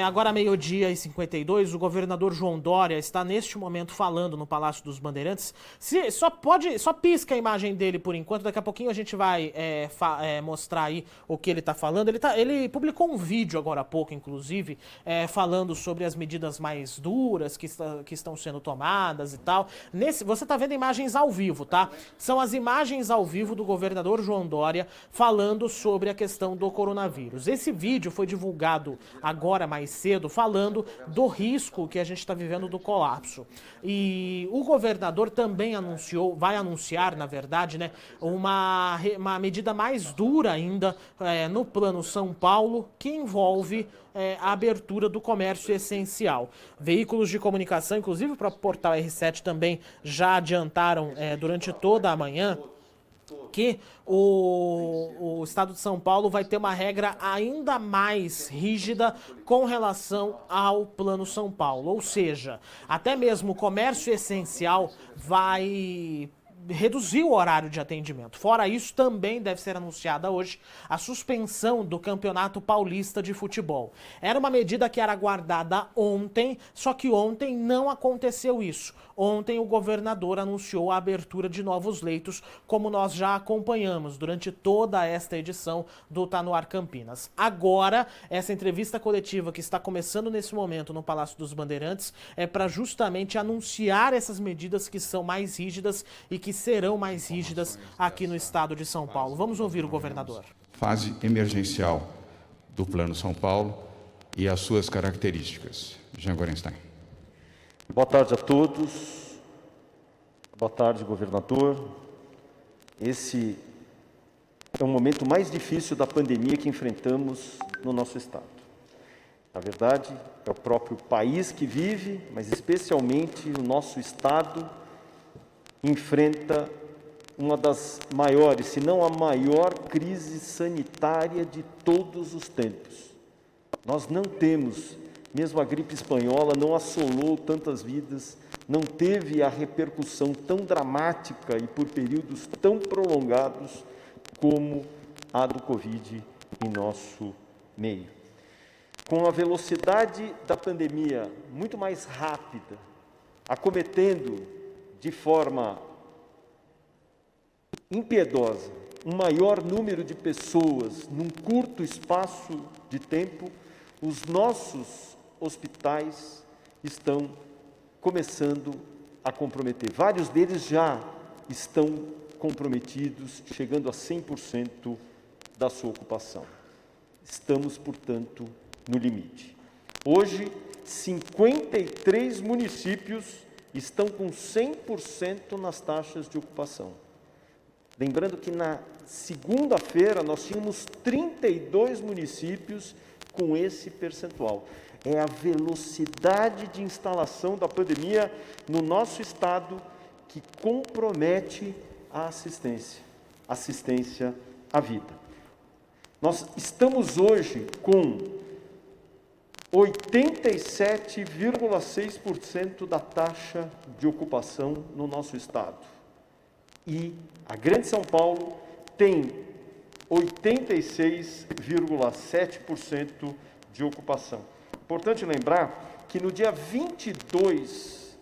Agora, meio-dia e 52, o governador João Dória está neste momento falando no Palácio dos Bandeirantes. Só pisca a imagem dele por enquanto, daqui a pouquinho a gente vai mostrar aí o que ele está falando. Ele publicou um vídeo agora há pouco, inclusive, falando sobre as medidas mais duras que estão sendo tomadas e tal. Você está vendo imagens ao vivo, tá? São as imagens ao vivo do governador João Dória falando sobre a questão do coronavírus. Esse vídeo foi divulgado agora mais cedo, falando do risco que a gente está vivendo do colapso. E o governador também vai anunciar, na verdade, né, uma medida mais dura ainda no Plano São Paulo, que envolve a abertura do comércio essencial. Veículos de comunicação, inclusive o próprio portal R7 também já adiantaram durante toda a manhã que o Estado de São Paulo vai ter uma regra ainda mais rígida com relação ao Plano São Paulo. Ou seja, até mesmo o comércio essencial vai reduzir o horário de atendimento. Fora isso, também deve ser anunciada hoje a suspensão do Campeonato Paulista de Futebol. Era uma medida que era aguardada ontem, só que ontem não aconteceu isso. Ontem o governador anunciou a abertura de novos leitos, como nós já acompanhamos durante toda esta edição do Tá No Ar Campinas. Agora, essa entrevista coletiva que está começando nesse momento no Palácio dos Bandeirantes é para justamente anunciar essas medidas que são mais rígidas e que serão mais rígidas aqui no estado de São Paulo. Vamos ouvir o governador. Fase emergencial do Plano São Paulo e as suas características. Jean Gorenstein. Boa tarde a todos. Boa tarde, governador. Esse é o momento mais difícil da pandemia que enfrentamos no nosso estado. Na verdade, é o próprio país que vive, mas especialmente o nosso estado enfrenta uma das maiores, se não a maior crise sanitária de todos os tempos. Nós não temos, mesmo a gripe espanhola não assolou tantas vidas, não teve a repercussão tão dramática e por períodos tão prolongados como a do Covid em nosso meio. Com a velocidade da pandemia muito mais rápida, acometendo de forma impiedosa um maior número de pessoas num curto espaço de tempo, os nossos hospitais estão começando a comprometer. Vários deles já estão comprometidos, chegando a 100% da sua ocupação. Estamos, portanto, no limite. Hoje, 53 municípios estão com 100% nas taxas de ocupação. Lembrando que na segunda-feira nós tínhamos 32 municípios com esse percentual. É a velocidade de instalação da pandemia no nosso estado que compromete a assistência à vida. Nós estamos hoje com 87,6% da taxa de ocupação no nosso estado. E a Grande São Paulo tem 86,7% de ocupação. Importante lembrar que no dia 22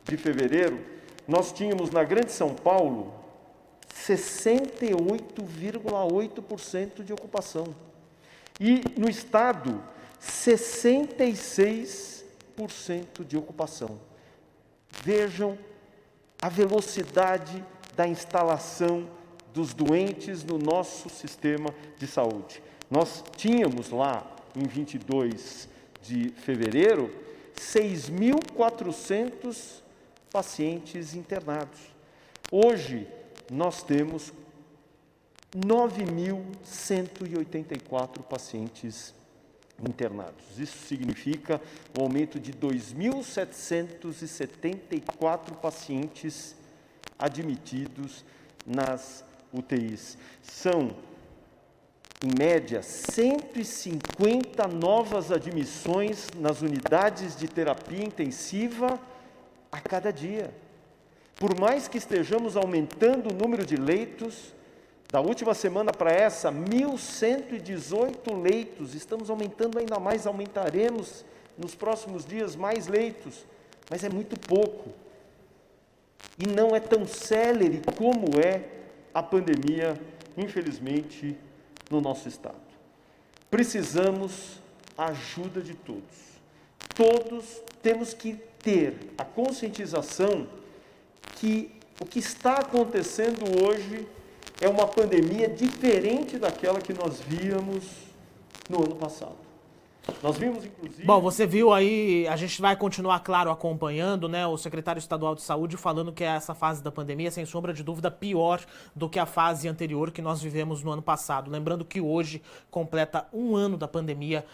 de fevereiro, nós tínhamos na Grande São Paulo 68,8% de ocupação. E no estado, 66% de ocupação. Vejam a velocidade da instalação dos doentes no nosso sistema de saúde. Nós tínhamos lá, em 22 de fevereiro, 6.400 pacientes internados. Hoje, nós temos 9.184 pacientes internados. Isso significa um aumento de 2.774 pacientes admitidos nas UTIs. São, em média, 150 novas admissões nas unidades de terapia intensiva a cada dia. Por mais que estejamos aumentando o número de leitos, Da última semana para essa, 1.118 leitos. Estamos aumentando ainda mais, aumentaremos nos próximos dias mais leitos, mas é muito pouco. E não é tão célere como é a pandemia, infelizmente, no nosso estado. Precisamos da ajuda de todos. Todos temos que ter a conscientização que o que está acontecendo hoje é uma pandemia diferente daquela que nós víamos no ano passado. Nós vimos, inclusive... Bom, você viu aí, a gente vai continuar, claro, acompanhando, né, o secretário estadual de saúde falando que essa fase da pandemia, sem sombra de dúvida, pior do que a fase anterior que nós vivemos no ano passado. Lembrando que hoje completa 1 ano da pandemia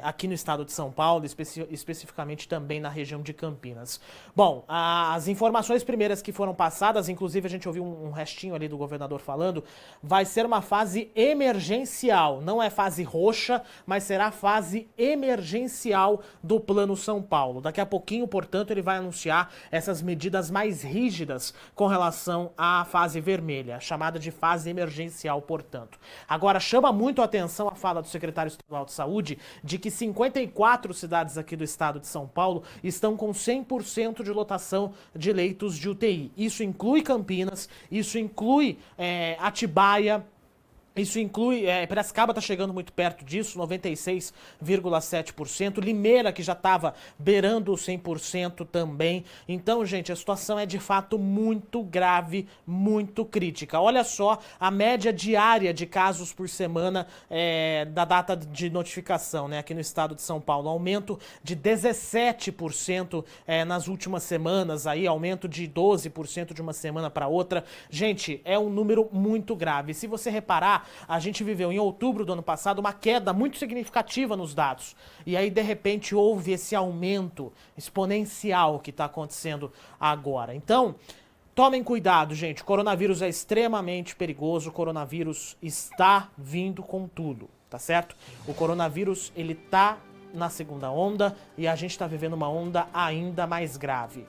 aqui no estado de São Paulo, especificamente também na região de Campinas. Bom, as informações primeiras que foram passadas, inclusive a gente ouviu um restinho ali do governador falando, vai ser uma fase emergencial, não é fase roxa, mas será fase emergencial do Plano São Paulo. Daqui a pouquinho, portanto, ele vai anunciar essas medidas mais rígidas com relação à fase vermelha, chamada de fase emergencial, portanto. Agora, chama muito a atenção a fala do secretário estadual de saúde de que 54 cidades aqui do estado de São Paulo estão com 100% de lotação de leitos de UTI. Isso inclui Campinas, isso inclui Atibaia, isso inclui, Piracicaba está chegando muito perto disso, 96,7%. Limeira, que já estava beirando os 100% também. Então, gente, a situação é de fato muito grave, muito crítica. Olha só a média diária de casos por semana da data de notificação, né, aqui no estado de São Paulo. Aumento de 17% nas últimas semanas, aí, aumento de 12% de uma semana para outra. Gente, é um número muito grave. Se você reparar, a gente viveu em outubro do ano passado uma queda muito significativa nos dados. E aí, de repente, houve esse aumento exponencial que está acontecendo agora. Então, tomem cuidado, gente. O coronavírus é extremamente perigoso. O coronavírus está vindo com tudo, tá certo? O coronavírus, ele tá na segunda onda e a gente está vivendo uma onda ainda mais grave.